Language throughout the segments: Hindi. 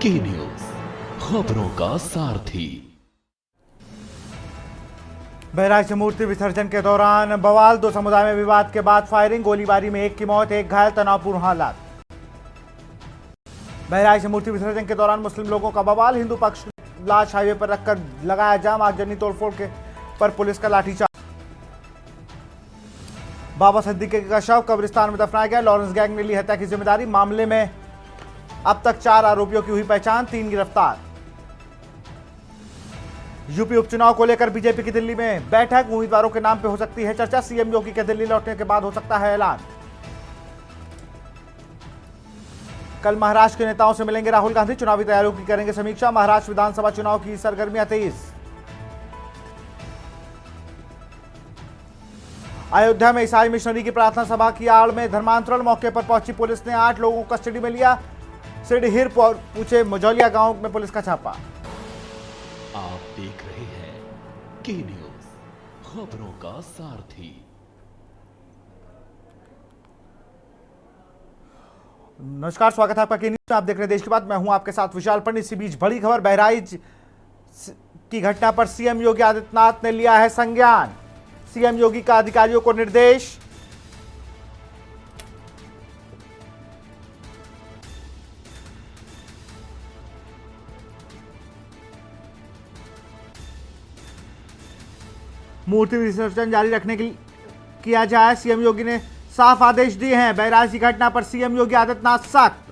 की न्यूज, खबरों का सारथी। बहराइच मूर्ति विसर्जन के दौरान बवाल, दो समुदाय में विवाद के बाद फायरिंग, गोलीबारी में एक की मौत, एक घायल, तनावपूर्ण हालात। बहराइच मूर्ति विसर्जन के दौरान मुस्लिम लोगों का बवाल, हिंदू पक्ष लाश हाईवे पर रखकर लगाया जाम, आगजनी तोड़फोड़ के पर पुलिस का लाठीचार्ज। बाबा सिद्दीकी का शव कब्रिस्तान में दफनाया गया, लॉरेंस गैंग ने ली हत्या की जिम्मेदारी, मामले में अब तक 4 आरोपियों की हुई पहचान, 3 गिरफ्तार। यूपी उपचुनाव को लेकर बीजेपी की दिल्ली में बैठक, उम्मीदवारों के नाम पे हो सकती है चर्चा, सीएम योगी के दिल्ली लौटने के बाद हो सकता है ऐलान। कल महाराष्ट्र के नेताओं से मिलेंगे राहुल गांधी, चुनावी तैयारियों की करेंगे समीक्षा, महाराष्ट्र विधानसभा चुनाव की सरगर्मियां तेज। अयोध्या में ईसाई मिशनरी की प्रार्थना सभा की आड़ में धर्मांतरण, मौके पर पहुंची पुलिस ने 8 लोगों को कस्टडी में लिया, सिडहिर पूछे मझौलिया गांव में पुलिस का छापा। आप देख रहे हैं की न्यूज, खबरों का सारथी। नमस्कार, स्वागत है आपका की न्यूज में। आप देख रहे हैं देश की बात, मैं हूं आपके साथ विशाल पंडित। इसी बीच बड़ी खबर, बहराइच की घटना पर सीएम योगी आदित्यनाथ ने लिया है संज्ञान, सीएम योगी का अधिकारियों को निर्देश। मूर्ति विसर्जन जारी रखने के लिए किया जाए, सीएम योगी ने साफ आदेश दिए हैं। बहराइच की घटना पर सीएम योगी आदित्यनाथ सख्त।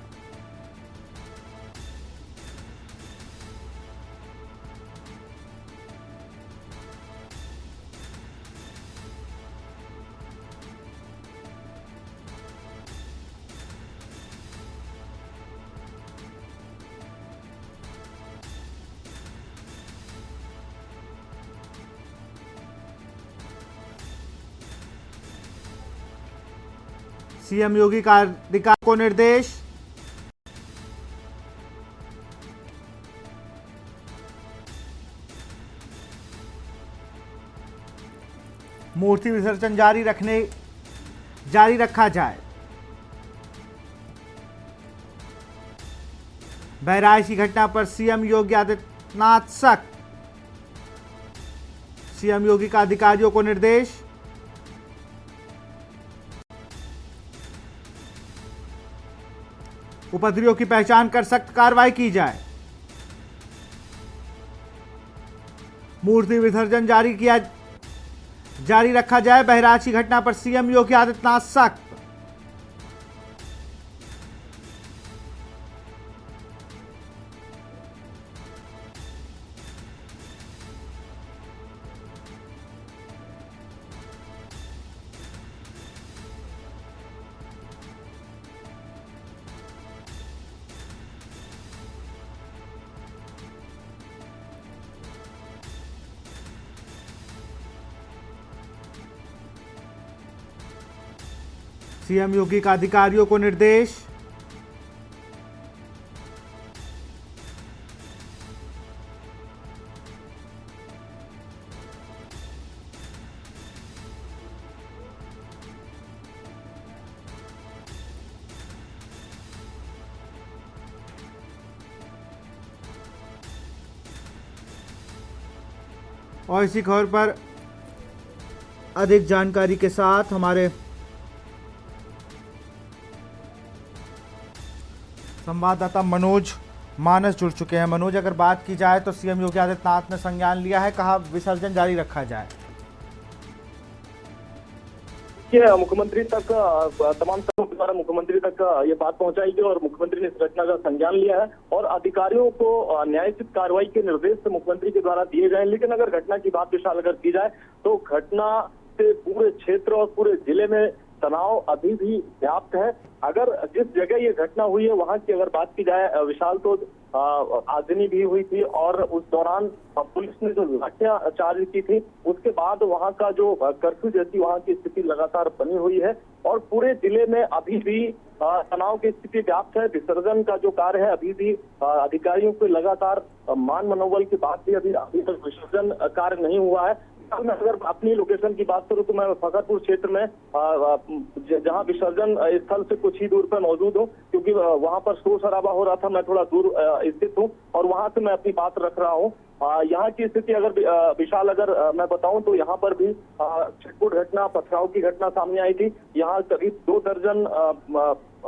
सीएम योगी का अधिकारियों को निर्देश। मूर्ति विसर्जन जारी रखा जाए। बहराइच की घटना पर सीएम योगी आदित्यनाथ सख्त, सीएम योगी का अधिकारियों को निर्देश। उपद्रवियों की पहचान कर सख्त कार्रवाई की जाए। मूर्ति विसर्जन जारी रखा जाए। बहराइच की घटना पर सीएम योगी आदित्यनाथ सख्त। सीएम योगी का अधिकारियों को निर्देश। और इसी खबर पर अधिक जानकारी के साथ हमारे संवाददाता मनोज मानस जुड़ चुके हैं। मनोज, अगर बात की जाए तो सीएम योगी आदित्यनाथ ने संज्ञान लिया है, कहा विसर्जन जारी रखा जाए। मुख्यमंत्री तक तमाम तरह द्वारा मुख्यमंत्री तक ये बात पहुंचाई गई और मुख्यमंत्री ने इस घटना का संज्ञान लिया है और अधिकारियों को न्यायोचित कार्रवाई के निर्देश मुख्यमंत्री के द्वारा दिए गए। लेकिन अगर घटना की बात विशाल अगर की जाए तो घटना से पूरे क्षेत्र और पूरे जिले में तनाव अभी भी व्याप्त है। अगर जिस जगह ये घटना हुई है वहां की अगर बात की जाए विशाल, तो आगजनी भी हुई थी और उस दौरान पुलिस ने जो लाठियां चार्ज की थी, उसके बाद वहां का जो कर्फ्यू जैसी वहां की स्थिति लगातार बनी हुई है और पूरे जिले में अभी भी तनाव की स्थिति व्याप्त है। विसर्जन का जो कार्य है अभी भी अधिकारियों को लगातार मान मनोबल की बात भी अभी तक विसर्जन कार्य नहीं हुआ है। मैं अगर अपनी लोकेशन की बात करूं तो मैं फकरपुर क्षेत्र में जहां विसर्जन स्थल से कुछ ही दूर पर मौजूद हूं, क्योंकि वहां पर शोर शराबा हो रहा था। मैं थोड़ा दूर स्थित हूं और वहां से मैं अपनी बात रख रहा हूं। यहाँ की स्थिति अगर विशाल अगर मैं बताऊं तो यहाँ पर भी छिटपुट घटना, पथराव की घटना सामने आई थी। यहाँ करीब 2 दर्जन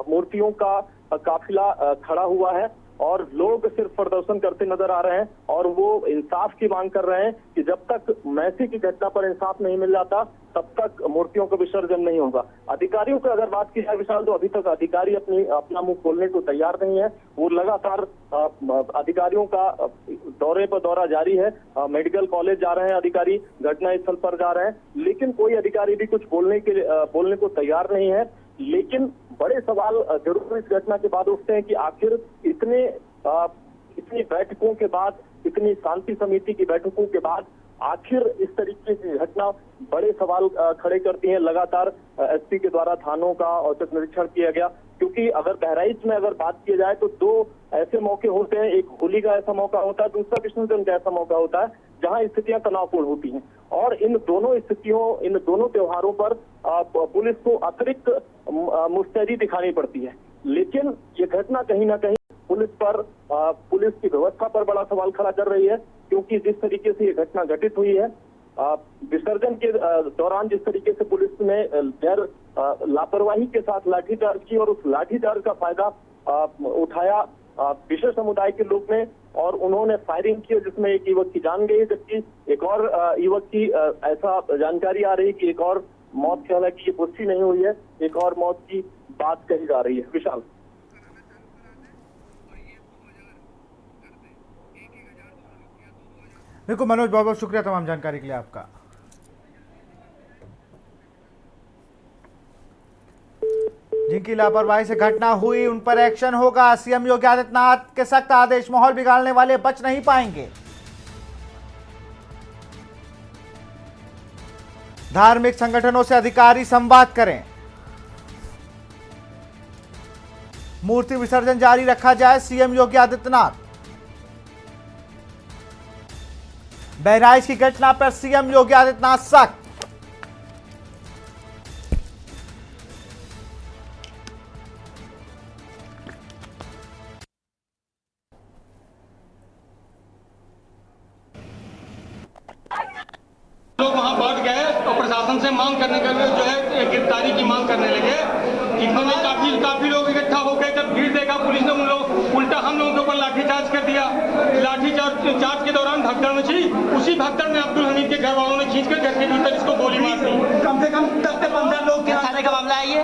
मूर्तियों का काफिला खड़ा हुआ है और लोग सिर्फ प्रदर्शन करते नजर आ रहे हैं और वो इंसाफ की मांग कर रहे हैं कि जब तक मैसी की घटना पर इंसाफ नहीं मिल जाता तब तक मूर्तियों का विसर्जन नहीं होगा। अधिकारियों की अगर बात की जाए विशाल, तो अभी तक अधिकारी अपना मुंह खोलने को तैयार नहीं है। वो लगातार अधिकारियों का दौरे पर दौरा जारी है। मेडिकल कॉलेज जा रहे हैं अधिकारी, घटना स्थल पर जा रहे हैं, लेकिन कोई अधिकारी भी कुछ बोलने को तैयार नहीं है। लेकिन बड़े सवाल जरूर इस घटना के बाद उठते हैं कि आखिर इतनी बैठकों के बाद, इतनी शांति समिति की बैठकों के बाद आखिर इस तरीके की घटना बड़े सवाल खड़े करती हैं। लगातार एसपी के द्वारा थानों का औचक निरीक्षण किया गया, क्योंकि अगर बहराइच में अगर बात की जाए तो 2 ऐसे मौके होते हैं। एक होली का ऐसा मौका होता है, दूसरा विसर्जन का ऐसा मौका होता है जहां स्थितियां तनावपूर्ण होती हैं। और इन दोनों त्योहारों पर पुलिस को अतिरिक्त मुस्तैदी दिखानी पड़ती है। लेकिन ये घटना कहीं ना कहीं पुलिस की व्यवस्था पर बड़ा सवाल खड़ा कर रही है, क्योंकि जिस तरीके से ये घटना घटित हुई है, विसर्जन के दौरान जिस तरीके से पुलिस ने गैर लापरवाही के साथ लाठीचार्ज की और उस लाठीचार्ज का फायदा उठाया विशेष समुदाय के लोग ने, और उन्होंने फायरिंग की जिसमें एक युवक की जान गई, जबकि एक और युवक की ऐसा जानकारी आ रही है कि एक और मौत की, हालांकि ये पुष्टि नहीं हुई है, एक और मौत की बात कही जा रही है। विशाल, बिल्कुल मनोज, बहुत बहुत शुक्रिया तमाम जानकारी के लिए आपका। जिनकी लापरवाही से घटना हुई उन पर एक्शन होगा। सीएम योगी आदित्यनाथ के सख्त आदेश, माहौल बिगाड़ने वाले बच नहीं पाएंगे। धार्मिक संगठनों से अधिकारी संवाद करें। मूर्ति विसर्जन जारी रखा जाए, सीएम योगी आदित्यनाथ। बहराइच की घटना पर सीएम योगी आदित्यनाथ सख्त। लोग वहां बैठ गए तो प्रशासन से मांग करने के लिए जो है गिरफ्तारी की मांग करने लगे। इन्होंने काफी लोग इकट्ठा हो गए। जब भीड़ देखा पुलिस ने उल्टा हम लोगों के ऊपर लाठीचार्ज कर दिया। लाठीचार्ज के दौरान भगदड़ मची। उसी भगदड़ में अब्दुल हमीद के घर वालों ने खींचकर घर के भीतर इसको गोली मार दी। कम से कम 10 से 15 लोग। किस थाने का मामला है ये?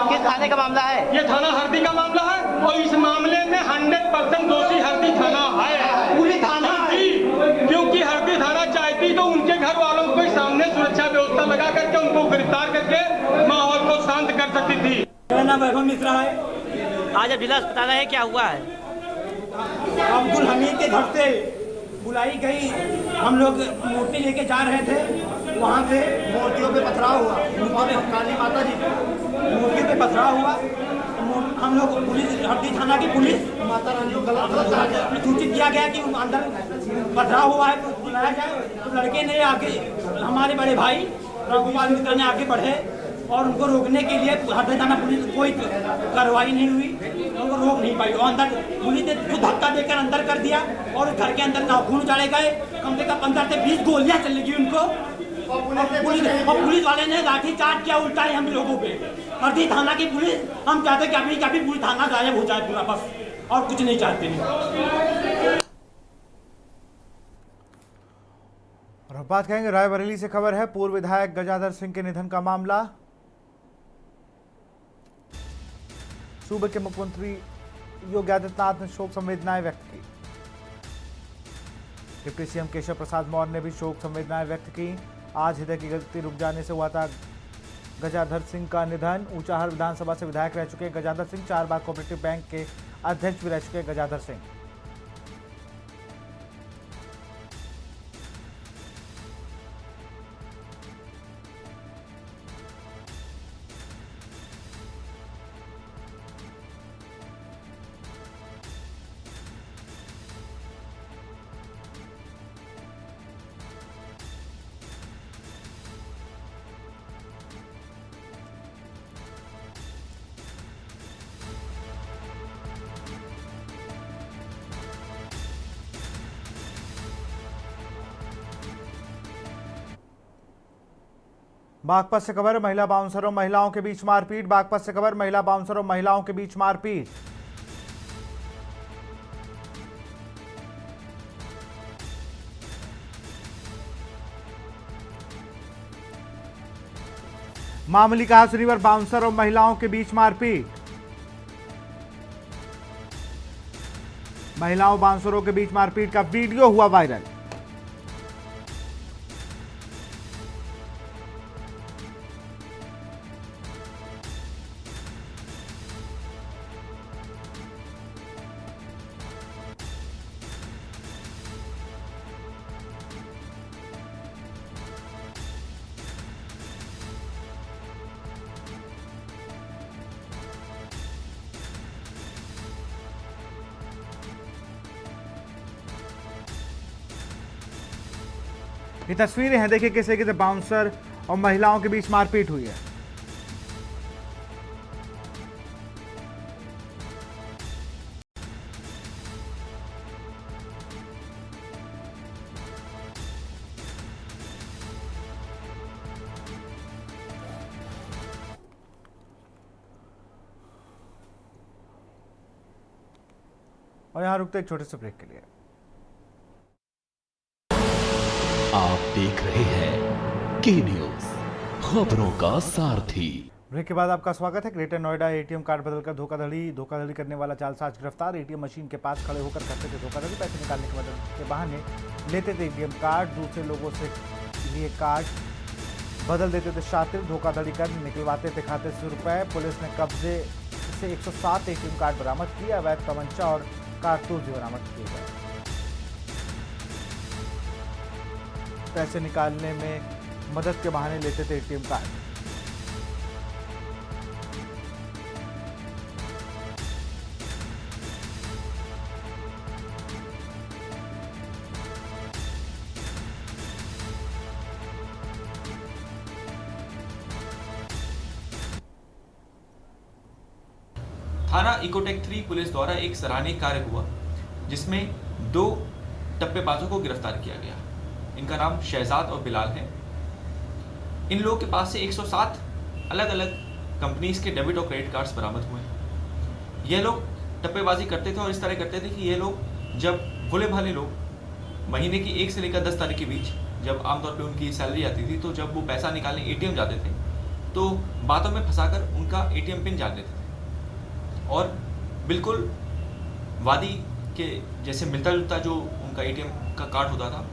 किस थाने का मामला है? ये थाना हरदी का मामला है और इस मामले में 100% दोषी हरदी थाना है। पूरी थाना क्योंकि हरदी थाना चाहती तो उनके घर वालों के सामने सुरक्षा व्यवस्था लगा करके उनको गिरफ्तार करके माहौल को शांत कर सकती थी। मेरा नाम वैभव मिश्रा है। आज अब जिला अस्पताल है, क्या हुआ है? अब्दुल हमीद के घर से बुलाई गई, हम लोग मूर्ति लेके जा रहे थे, वहाँ से मूर्तियों पे पथराव हुआ। काली माता जी मूर्ति पे पथराव हुआ। हम लोग पुलिस, हरदी थाना की पुलिस माता रानी को गलत सूचित किया गया कि अंदर पथराव हुआ है, बुलाया जाए। तो लड़के ने आके, हमारे बड़े भाई रघुपाल मिश्रा ने आगे बढ़े और उनको रोकने के लिए हरदी थाना पुलिस कोई कार्रवाई नहीं हुई, उनको रोक नहीं पाई। और अंदर पुलिस ने कुछ धक्का देकर अंदर कर दिया और घर के अंदर नाखून उजाड़े गए। कम से कम 15 से 20 गोलियां चलेगी उनको। और पुलिस वाले ने लाठीचार्ज किया उल्टा ही हम लोगों पे। हरदी थाना की पुलिस, हम चाहते कि अभी पूरी थाना गायब हो जाए पूरा, बस और कुछ नहीं चाहते हैं। और अब बात करेंगे रायबरेली से। खबर है पूर्व विधायक गजाधर सिंह के निधन का मामला। सूबे के मुख्यमंत्री योगी आदित्यनाथ ने शोक संवेदनाएं व्यक्त की। डिप्टी सीएम केशव प्रसाद मौर्य ने भी शोक संवेदनाएं व्यक्त की। आज हृदय की गति रुक जाने से हुआ था गजाधर सिंह का निधन। ऊंचाहार विधानसभा से विधायक रह चुके गजाधर सिंह, 4 बार कोऑपरेटिव बैंक के अध्यक्ष भी रह चुके गजाधर सिंह। बागपत से खबर, महिला बाउंसर और महिलाओं के बीच मारपीट। बागपत से खबर, महिला बाउंसर और महिलाओं के बीच मारपीट। मामूली कहासुनी पर बाउंसर और महिलाओं के बीच मारपीट। महिलाओं बाउंसरों के बीच मारपीट का वीडियो हुआ वायरल। ये तस्वीरें हैं, देखिए किस तरीके से बाउंसर और महिलाओं के बीच मारपीट हुई है। और यहां रुकते एक छोटे से ब्रेक के लिए। आप देख रहे हैं के न्यूज, खबरों का सारथी। ब्रेक के बाद आपका स्वागत है। ग्रेटर नोएडा एटीएम कार्ड बदलकर धोखाधड़ी करने वाला जालसाज गिरफ्तार। एटीएम मशीन के पास खड़े होकर करते थे धोखाधड़ी। पैसे निकालने के बहाने लेते थे एटीएम कार्ड, दूसरे लोगों से लिए कार्ड बदल देते थे शातिर। धोखाधड़ी कर निकलवाते थे खाते से रुपए। पुलिस ने कब्जे से 107 एटीएम कार्ड बरामद किए। अवैध तमंचा और कारतूस भी बरामद किए गए। पैसे निकालने में मदद के बहाने लेते थे एटीएम कार्ड। थाना इकोटेक 3 पुलिस द्वारा एक सराहनीय कार्य हुआ, जिसमें 2 टप्पेबाजों को गिरफ्तार किया गया। इनका नाम शहजाद और बिलाल है। इन लोगों के पास से 107 अलग अलग कंपनीज के डेबिट और क्रेडिट कार्ड्स बरामद हुए हैं। ये लोग टप्पेबाजी करते थे और इस तरह करते थे कि ये लोग, जब भोले भाले लोग महीने की 1 से लेकर 10 तारीख के बीच, जब आमतौर पे उनकी सैलरी आती थी, तो जब वो पैसा निकालने एटीएम जाते थे तो बातों में फंसाकर उनका एटीएम पिन जान लेते थे और बिल्कुल वादी के जैसे मिलता जुलता जो उनका एटीएम का कार्ड होता था,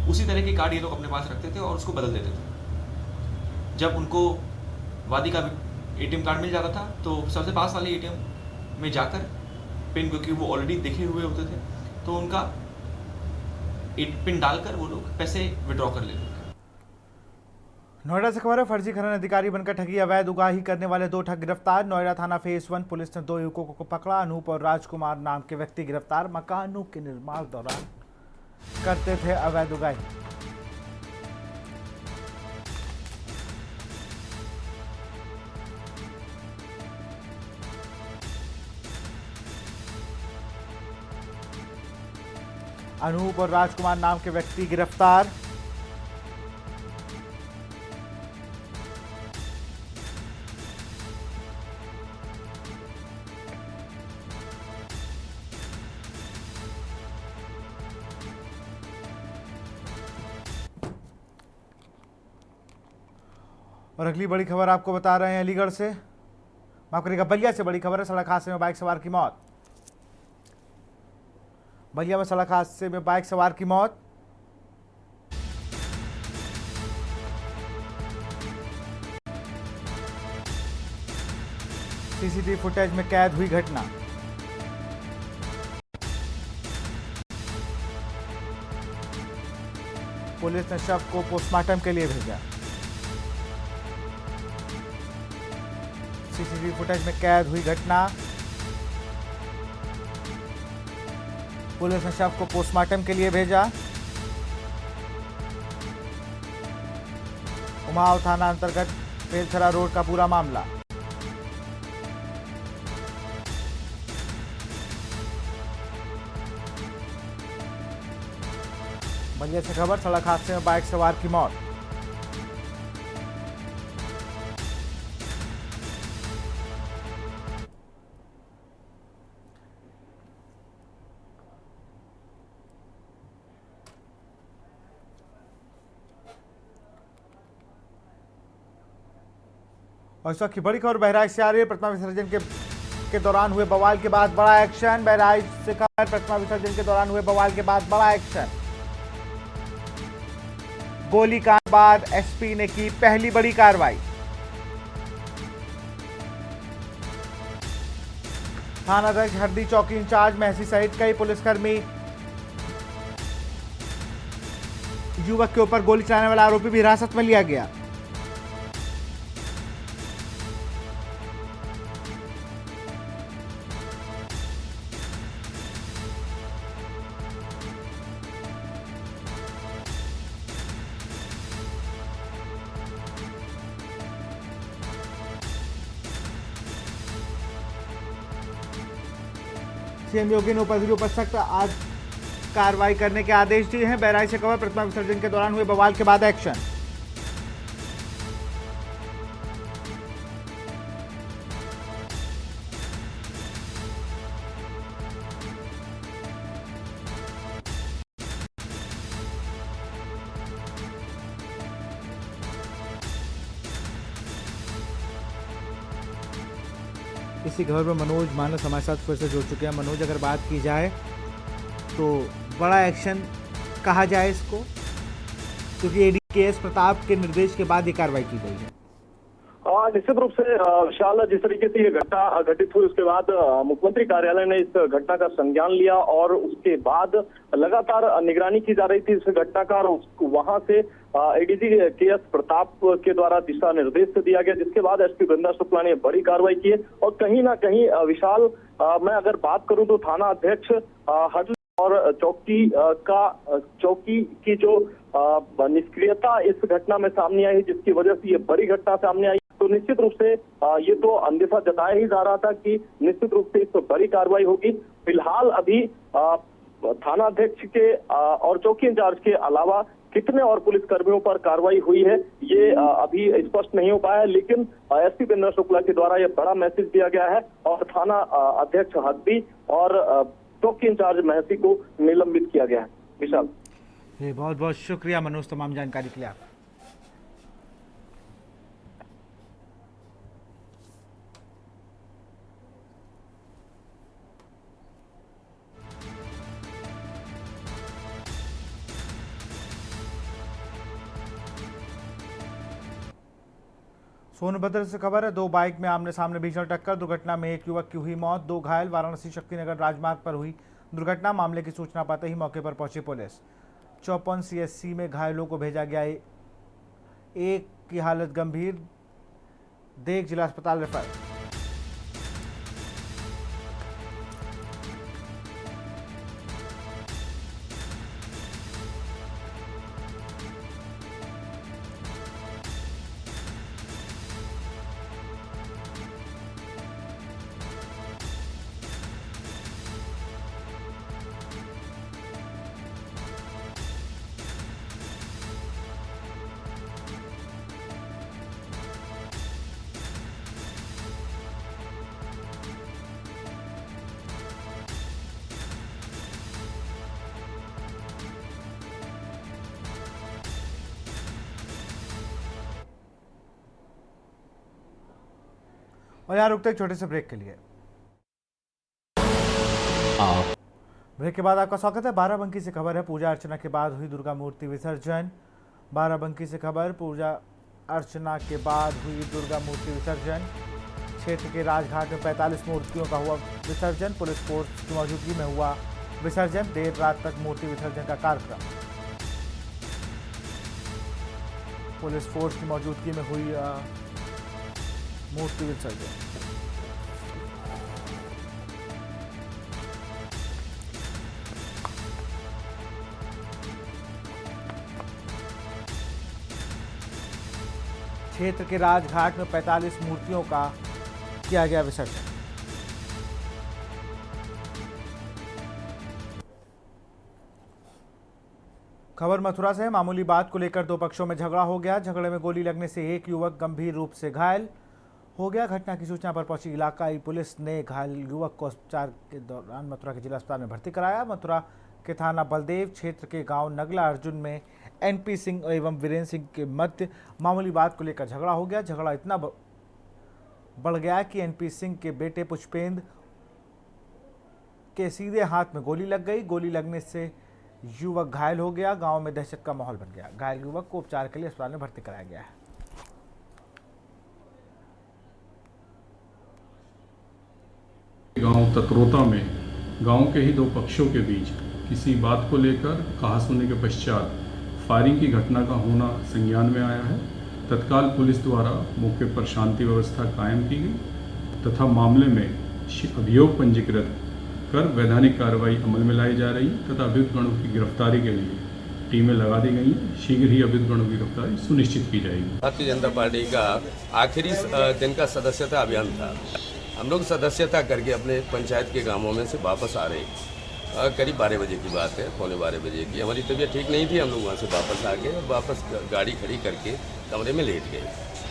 उसी तरह के कार्ड ये लोग अपने पास रखते थे और उसको बदल देते थे। जब उनको वादी का एटीएम कार्ड मिल जाता था तो सबसे पास वाले एटीएम में जाकर पिन, क्योंकि वो ऑलरेडी देखे हुए होते थे, तो उनका पिन डालकर वो लोग पैसे विड्रॉ कर लेते थे। नोएडा से खबर है, फर्जी खनन अधिकारी बनकर ठगी अवैध उगाही करने वाले 2 ठग गिरफ्तार। नोएडा थाना फेज 1 पुलिस ने 2 युवकों को पकड़ा। अनूप और राजकुमार नाम के व्यक्ति गिरफ्तार। मकानों के निर्माण दौरान करते थे अवैध उगाही। अनूप और राजकुमार नाम के व्यक्ति गिरफ्तार। और अगली बड़ी खबर आपको बता रहे हैं अलीगढ़ से, माफ करिएगा बलिया से बड़ी खबर है। सड़क हादसे में बाइक सवार की मौत। बलिया में सड़क हादसे में बाइक सवार की मौत। सीसीटीवी फुटेज में कैद हुई घटना। पुलिस ने शव को पोस्टमार्टम के लिए भेजा। सीसीटीवी फुटेज में कैद हुई घटना। पुलिस ने शव को पोस्टमार्टम के लिए भेजा। उमाव थाना अंतर्गत बेलथरा रोड का पूरा मामला। बलिया से खबर, सड़क हादसे में बाइक सवार की मौत। और इस वक्त की बड़ी खबर बहराइच से आ रही है। प्रतिमा विसर्जन के दौरान हुए बवाल के बाद बड़ा एक्शन। बहराइच से खबर, प्रतिमा विसर्जन के दौरान हुए बवाल के बाद बड़ा एक्शन। गोलीकांड के बाद एसपी ने की पहली बड़ी कार्रवाई। थानाध्यक्ष हरदी चौकी इंचार्ज महसी सहित कई पुलिसकर्मी, युवक के ऊपर गोली चलाने वाला आरोपी भी हिरासत में लिया गया। सीएम योगी ने उपद्रवियों पर सख्त आज कार्रवाई करने के आदेश दिए हैं। बहराइच से खबर, प्रतिमा विसर्जन के दौरान हुए बवाल के बाद एक्शन। इसी खबर पर मनोज मानस हमारे साथ फिर से जुड़ चुके हैं। मनोज, अगर बात की जाए तो बड़ा एक्शन कहा जाए इसको, क्योंकि एडी केएस प्रताप के निर्देश के बाद ये कार्रवाई की गई है। निश्चित रूप से विशाल, जिस तरीके से ये घटना घटित हुई उसके बाद मुख्यमंत्री कार्यालय ने इस घटना का संज्ञान लिया और उसके बाद लगातार निगरानी की जा रही थी इस घटना का, और वहां से एडीजी केएस प्रताप के द्वारा दिशा निर्देश दिया गया, जिसके बाद एसपी वृंदा शुक्ला ने बड़ी कार्रवाई की है। और कहीं ना कहीं विशाल, मैं अगर बात करूं तो थाना अध्यक्ष हरदी और चौकी की जो निष्क्रियता इस घटना में सामने आई, जिसकी वजह से ये बड़ी घटना सामने आई, तो निश्चित रूप से ये तो अंदेशा जताया ही जा रहा था कि निश्चित रूप से इस पर बड़ी कार्रवाई होगी। फिलहाल अभी थाना अध्यक्ष के और चौकी इंचार्ज के अलावा कितने और पुलिस कर्मियों पर कार्रवाई हुई है ये अभी स्पष्ट नहीं हो पाया है, लेकिन एसपी वृंदा शुक्ला के द्वारा यह बड़ा मैसेज दिया गया है और थाना अध्यक्ष हरदी और चौकी इंचार्ज महसी को निलंबित किया गया है। विशाल, बहुत बहुत शुक्रिया मनोज तमाम जानकारी के लिए। आप सोनभद्र से खबर है। दो बाइक में आमने सामने भीषण टक्कर, दुर्घटना में एक युवक की हुई मौत, दो घायल। वाराणसी शक्तिनगर राजमार्ग पर हुई दुर्घटना, मामले की सूचना पाते ही मौके पर पहुंची पुलिस। 54 सीएचसी में घायलों को भेजा गया, एक की हालत गंभीर, देख जिला अस्पताल रेफर। और यहाँ रुकते एक छोटे से ब्रेक के लिए। ब्रेक के बाद आपका स्वागत है। बाराबंकी से खबर है, पूजा अर्चना के बाद हुई दुर्गा मूर्ति विसर्जन। बाराबंकी से खबर, पूजा अर्चना के बाद हुई दुर्गा मूर्ति विसर्जन। क्षेत्र के राजघाट में 45 मूर्तियों का हुआ विसर्जन। पुलिस फोर्स की मौजूदगी में हुआ विसर्जन। देर रात तक मूर्ति विसर्जन का कार्यक्रम पुलिस फोर्स की मौजूदगी में हुई मूर्ति विसर्जन। क्षेत्र के राजघाट में 45 मूर्तियों का किया गया विसर्जन। खबर मथुरा से है। मामूली बात को लेकर दो पक्षों में झगड़ा हो गया। झगड़े में गोली लगने से एक युवक गंभीर रूप से घायल हो गया। घटना की सूचना पर पहुंची इलाकाई पुलिस ने घायल युवक को उपचार के दौरान मथुरा के जिला अस्पताल में भर्ती कराया। मथुरा के थाना बलदेव क्षेत्र के गांव नगला अर्जुन में एनपी सिंह एवं वीरेंद्र सिंह के मध्य मामूली बात को लेकर झगड़ा हो गया। झगड़ा इतना बढ़ गया कि एनपी सिंह के बेटे पुष्पेंद्र के सीधे हाथ में गोली लग गई। गोली लगने से युवक घायल हो गया। गांव में दहशत का माहौल बन गया। घायल युवक को उपचार के लिए अस्पताल में भर्ती कराया गया है। गांव ततरोता में गांव के ही दो पक्षों के बीच किसी बात को लेकर कहासुनी के पश्चात फायरिंग की घटना का होना संज्ञान में आया है। तत्काल पुलिस द्वारा मौके पर शांति व्यवस्था कायम की गई तथा मामले में अभियोग पंजीकृत कर वैधानिक कार्रवाई अमल में लाई जा रही तथा अभियुक्त गणों की गिरफ्तारी के लिए टीमें लगा दी गई हैं। शीघ्र ही अभियुक्त गणों की गिरफ्तारी सुनिश्चित की जाएगी। भारतीय जनता पार्टी का आखिरी दिन का सदस्यता अभियान था। हम लोग सदस्यता करके अपने पंचायत के गांवों में से वापस आ रहे करीब 12 बजे की बात है, पौने 12 बजे की। हमारी तबीयत ठीक नहीं थी, हम लोग वहाँ से वापस आ गए। वापस गाड़ी खड़ी करके कमरे में लेट गए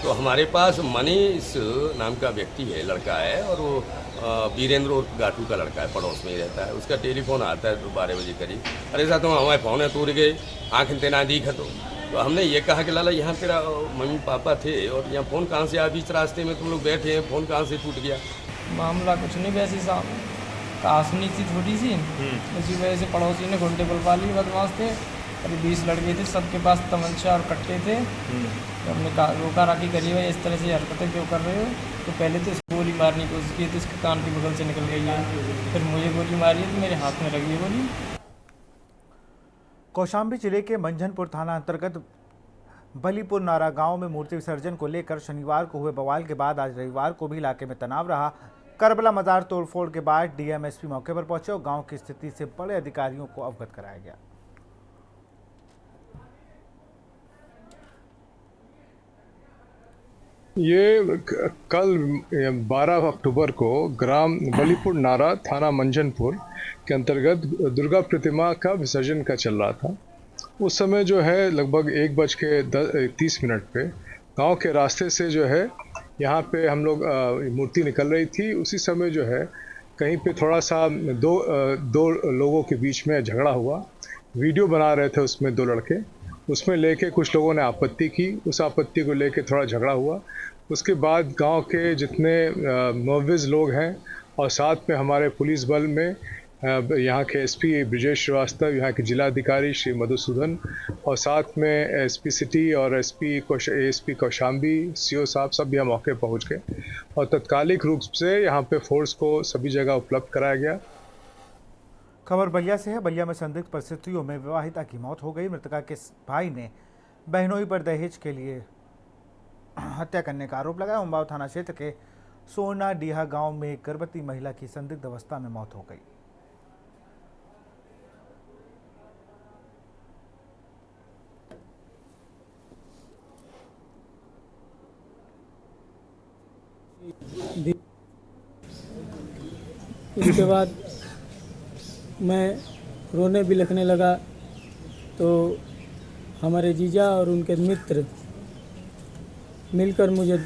तो हमारे पास मनीष नाम का व्यक्ति है, लड़का है, और वो वीरेंद्र और गाटू का लड़का है, पड़ोस में ही रहता है। उसका टेलीफोन आता है तो 12 बजे करीब, अरे साहब तुम हमारे फ़ोन तोड़ गए, आँख तेना दी खतो। तो हमने ये कहा कि लाला यहाँ तेरा मम्मी पापा थे और यहाँ फ़ोन कहाँ से आया, बीच रास्ते में तुम लोग बैठे हैं, फ़ोन कहाँ से टूट गया। मामला कुछ नहीं, वैसे साहब कासनी थी थोड़ी सी, उसी वजह से पड़ोसी ने घंटे बुलवा ली। बदमाश थे, अरे 20 लड़के थे, सबके पास तमंचा और कट्टे थे। तो हमने रोका राखी करी भाई, इस तरह से हरकतें क्यों कर रहे हो। तो पहले तो इसको गोली मारने की कोशिश की तो इसके कान की बगल से निकल गई है, फिर मुझे गोली मारी है तो मेरे हाथ में लगी है गोली। कौशाम्बी जिले के मंझनपुर थाना अंतर्गत बलीपुर नारा गांव में मूर्ति विसर्जन को लेकर शनिवार को हुए बवाल के बाद आज रविवार को भी इलाके में तनाव रहा। करबला मजार तोड़फोड़ के बाद डीएम एसपी मौके पर पहुंचे और गांव की स्थिति से बड़े अधिकारियों को अवगत कराया गया। ये कल 12 अक्टूबर को ग्राम बलीपुर नारा थाना मंझनपुर के अंतर्गत दुर्गा प्रतिमा का विसर्जन का चल रहा था। उस समय जो है लगभग 1:30 पे गांव के रास्ते से जो है यहाँ पे हम लोग मूर्ति निकल रही थी। उसी समय जो है कहीं पे थोड़ा सा दो लोगों के बीच में झगड़ा हुआ। वीडियो बना रहे थे उसमें 2 लड़के, उसमें लेके कुछ लोगों ने आपत्ति की। उस आपत्ति को लेके थोड़ा झगड़ा हुआ। उसके बाद गांव के जितने मुअव्विज़ लोग हैं और साथ में हमारे पुलिस बल में यहाँ के एसपी ब्रिजेश श्रीवास्तव, यहाँ के जिलाधिकारी श्री मधुसूदन और साथ में एसपी सिटी और एसपी कौशाम्बी, सीओ साहब सब यहाँ मौके पहुँच गए और तत्कालिक रूप से यहाँ पे फोर्स को सभी जगह उपलब्ध कराया गया। खबर बलिया से है। बलिया में संदिग्ध परिस्थितियों में विवाहिता की मौत हो गई। मृतका के भाई ने बहनोई पर दहेज के लिए हत्या करने का आरोप लगाया। उम्बाव थाना क्षेत्र के सोना डीहा गांव में एक गर्भवती महिला की संदिग्ध अवस्था में मौत हो गई। उसके बाद मैं रोने भी लिखने लगा तो हमारे जीजा और उनके मित्र मिलकर मुझे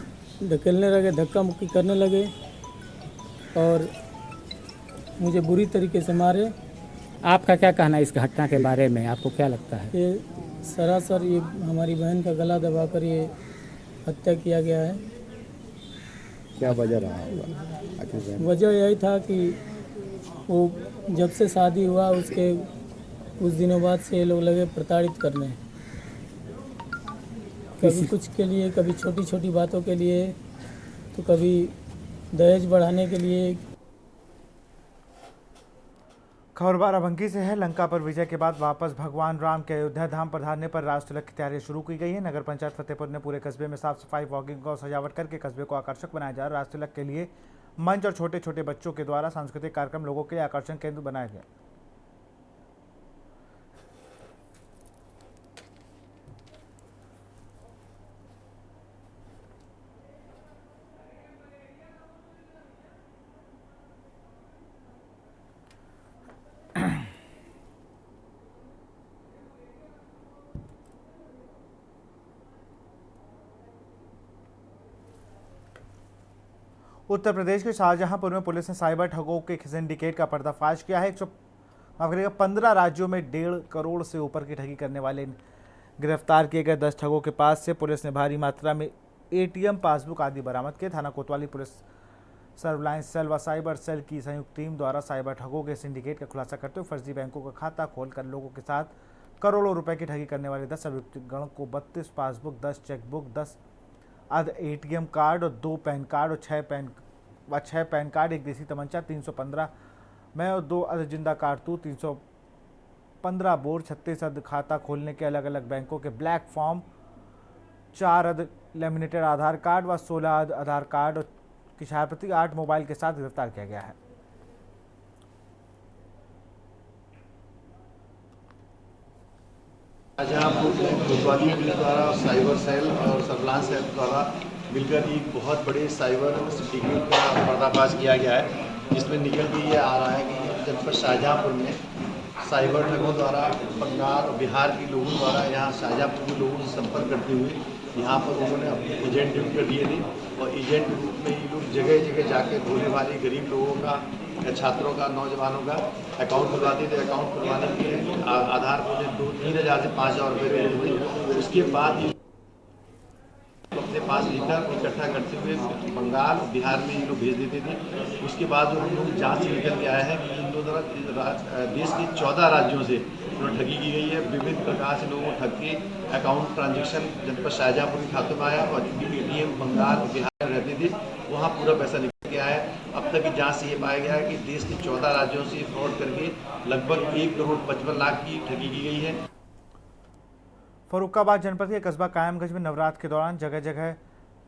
धकेलने लगे, धक्का मुक्की करने लगे और मुझे बुरी तरीके से मारे। आपका क्या कहना है इस घटना के बारे में, आपको क्या लगता है? ये सरासर ये हमारी बहन का गला दबाकर ये हत्या किया गया है। क्या वजह रहा होगा? वजह यही था कि वो जब से शादी हुआ उसके कुछ दिनों बाद से ये लोग लगे प्रताड़ित करने, कभी कुछ के लिए, कभी छोटी छोटी बातों के लिए, तो कभी दहेज बढ़ाने के लिए। खबर बाराबंकी से है। लंका पर विजय के बाद वापस भगवान राम के अयोध्या धाम पधारने पर राज तिलक की तैयारियां शुरू की गई है। नगर पंचायत फतेहपुर ने पूरे कस्बे में साफ सफाई, वॉकिंग और सजावट करके कस्बे को आकर्षक बनाया जा रहा है। राज तिलक के लिए मंच और छोटे छोटे बच्चों के द्वारा सांस्कृतिक कार्यक्रम लोगों के आकर्षण केंद्र बनाए गए। उत्तर प्रदेश के शाहजहांपुर में पुलिस ने साइबर ठगों के सिंडिकेट का पर्दाफाश किया है। 15 राज्यों में 1.5 करोड़ से ऊपर की ठगी करने वाले गिरफ्तार किए गए 10 ठगों के पास से पुलिस ने भारी मात्रा में एटीएम, पासबुक आदि बरामद किए। थाना कोतवाली पुलिस सर्विलांस सेल व साइबर सेल की संयुक्त टीम द्वारा साइबर ठगों के सिंडिकेट का खुलासा करते हुए फर्जी बैंकों का खाता खोलकर लोगों के साथ करोड़ों रुपए की ठगी करने वाले 10 अभियुक्तगण को 32 पासबुक, 10 चेकबुक, 10 अर्ध एटीएम कार्ड और 2 पैन कार्ड और 6 पैन कार्ड, एक देसी तमंचा, 315 में और 2 अर्ध जिंदा कारतूस, 315 बोर, 36 अर्ध खाता खोलने के अलग अलग बैंकों के ब्लैक फॉर्म, 4 अर्ध लेमिनेटेड आधार कार्ड व 16 अर्ध आधार कार्ड की छायाप्रति 8 मोबाइल के साथ गिरफ्तार किया गया है। शाहजहांपुर कोतवाली पुलिस द्वारा साइबर सेल और सर्विलांस सेल द्वारा मिलकर एक बहुत बड़े साइबर सिंडिकेट का पर्दाफाश किया गया है, जिसमें निकल के ये आ रहा है कि जनपद शाहजहांपुर में साइबर ठगों द्वारा बंगाल और बिहार के लोगों द्वारा यहाँ शाहजहांपुर के लोगों से संपर्क करते हुए यहाँ पर उन्होंने अपने एजेंट नियुक्त कर दिए थे और एजेंट रूप में ये लोग जगह जगह जाके भोले वाले गरीब लोगों का या छात्रों का, नौजवानों का अकाउंट खुलवाते थे। अकाउंट खुलवाने के लिए आधार मुझे 3,000 से 5,000 रुपये लेते थे। उसके बाद ये अपने पास लेकर इकट्ठा करते हुए बंगाल और बिहार में ये लोग भेज देते थे। उसके बाद उन लोग जाँच से निकल के आया है कि इन दोनों देश के 14 राज्यों से ठगी की गई है। विभिन्न प्रकार से लोगों को ठग के अकाउंट ट्रांजेक्शन जनपद शाहजहांपुर के खातों में आया और जिनकी एटीएम बंगाल और बिहार में रहते थे वहाँ पूरा पैसा निकल के आया है। अब तक की जांच से ये पाया गया है कि देश के 14 राज्यों से फ्रॉड करके लगभग 1,55,00,000 की ठगी की गई है। फर्रुखाबाद जनपद के कस्बा कायमगंज में नवरात्र के दौरान जगह जगह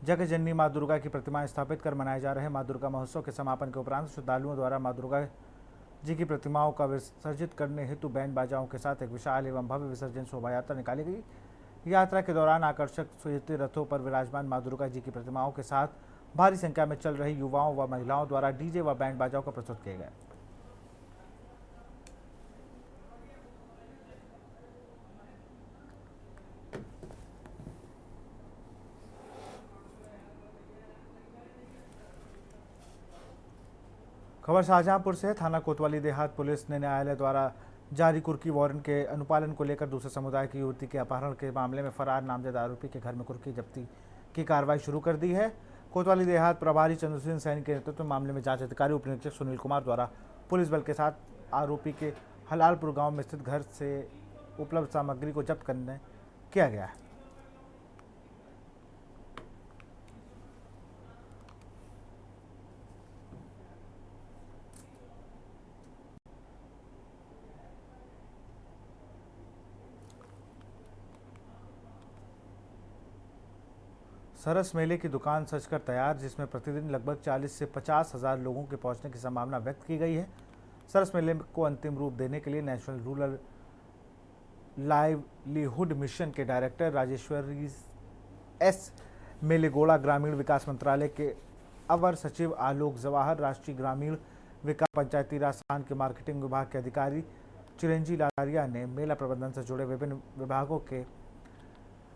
जगजननी मां दुर्गा की प्रतिमाएं स्थापित कर मनाए जा रहे मां दुर्गा महोत्सव के समापन के उपरांत श्रद्धालुओं द्वारा मां दुर्गा जी की प्रतिमाओं का विसर्जित करने हेतु बैंड बाजाओं के साथ एक विशाल एवं भव्य विसर्जन शोभा यात्रा निकाली गई। यात्रा के दौरान आकर्षक सुजते रथों पर विराजमान मां दुर्गा जी की प्रतिमाओं के साथ भारी संख्या में चल रही युवाओं व महिलाओं द्वारा डीजे व बैंड बाजाओं का प्रस्तुत किए गए। खबर शाहजहांपुर से। थाना कोतवाली देहात पुलिस ने न्यायालय द्वारा जारी कुर्की वारंट के अनुपालन को लेकर दूसरे समुदाय की युवती के अपहरण के मामले में फरार नामजद आरोपी के घर में कुर्की जब्ती की कार्रवाई शुरू कर दी है। कोतवाली देहात प्रभारी चंद्रसेन सैनी के नेतृत्व में मामले में जांच अधिकारी उप निरीक्षक सुनील कुमार द्वारा पुलिस बल के साथ आरोपी के हलालपुर गांव में स्थित घर से उपलब्ध सामग्री को जब्त करने किया गया है। सरस मेले की दुकान सजकर तैयार, जिसमें प्रतिदिन लगभग 40 से 50 हज़ार लोगों के पहुंचने की संभावना व्यक्त की गई है। सरस मेले को अंतिम रूप देने के लिए नेशनल रूरल लाइवलीहुड मिशन के डायरेक्टर राजेश्वरी एस मेलेगौड़ा, ग्रामीण विकास मंत्रालय के अवर सचिव आलोक जवाहर, राष्ट्रीय ग्रामीण विकास पंचायती राज संस्थान के मार्केटिंग विभाग के अधिकारी चिरंजी लारिया ने मेला प्रबंधन से जुड़े विभिन्न विभागों के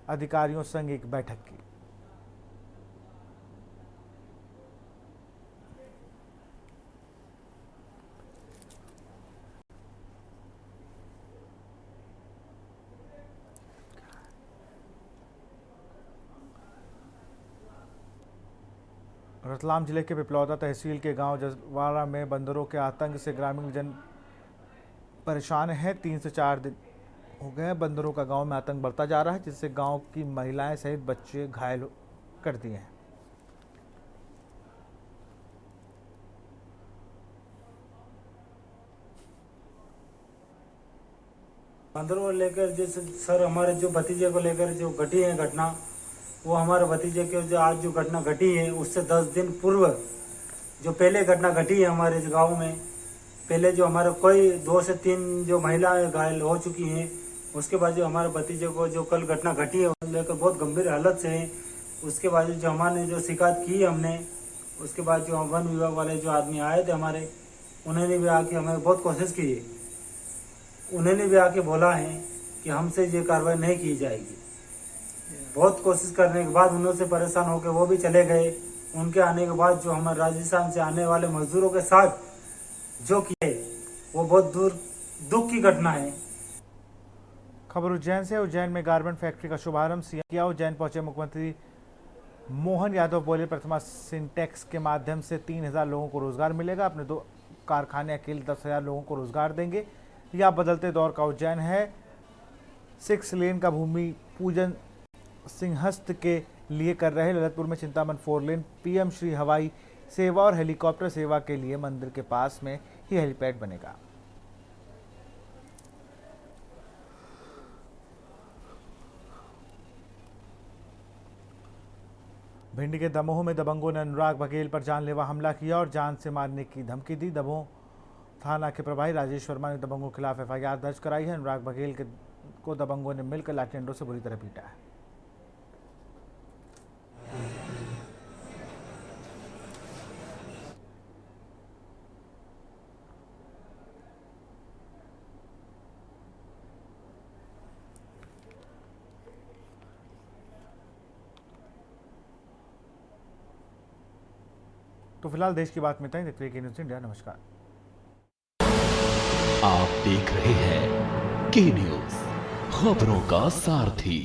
अधिकारियों संग एक बैठक की। रतलाम जिले के पिपलौदा तहसील के गांव जसवाड़ा में बंदरों के आतंक से ग्रामीण जन परेशान हैं। 3 से 4 दिन हो गए बंदरों का गांव में आतंक बढ़ता जा रहा है, जिससे गांव की महिलाएं सहित बच्चे घायल कर दिए हैं। बंदरों को लेकर जैसे सर हमारे जो भतीजे को लेकर जो घटी है घटना, वो हमारे भतीजे के जो आज जो घटना घटी है उससे 10 दिन पूर्व जो पहले घटना घटी है हमारे गांव में, पहले जो हमारे कोई 2 से 3 जो महिलाएं घायल हो चुकी हैं, उसके बाद जो हमारे भतीजे को जो कल घटना घटी है उसको लेकर बहुत गंभीर हालत से है। उसके बाद जो हमारे जो शिकायत की हमने, उसके बाद जो वन विभाग वाले जो आदमी आए थे हमारे, उन्होंने भी आके हमें बहुत कोशिश की है। उन्होंने भी आके बोला है कि हमसे ये कार्रवाई नहीं की जाएगी। बहुत कोशिश करने के बाद उनसे परेशान होकर वो भी चले गए। उनके आने के बाद जो हमारे राजस्थान से आने वाले मजदूरों के साथ जो किए वो बहुत दूर दुख की घटना है। खबर उज्जैन से। उज्जैन में गारमेंट फैक्ट्री का शुभारंभ सीएम किया। उज्जैन पहुंचे मुख्यमंत्री मोहन यादव बोले, प्रथमा सिंटेक्स के माध्यम से 3000 लोगों को रोजगार मिलेगा। अपने 2 कारखाने अकेले 10,000 लोगों को रोजगार देंगे। यह बदलते दौर का उज्जैन है। 6 लेन का भूमि पूजन सिंहस्थ के लिए कर रहे। ललितपुर में चिंतामन 4 लेन। पीएम श्री हवाई सेवा और हेलीकॉप्टर सेवा के लिए मंदिर के पास में ही हेलीपैड बनेगा। भिंड के दमोह में दबंगों ने अनुराग बघेल पर जानलेवा हमला किया और जान से मारने की धमकी दी। दमोह थाना के प्रभारी राजेश वर्मा ने दबंगों के खिलाफ एफआईआर दर्ज कराई है। अनुराग बघेल को दबंगों ने मिलकर लाठी डंडों से बुरी तरह पीटा है। तो फिलहाल देश की बात में इतना ही। देखते रहिए न्यूज़ इंडिया। नमस्कार। आप देख रहे हैं के न्यूज़, खबरों का सारथी।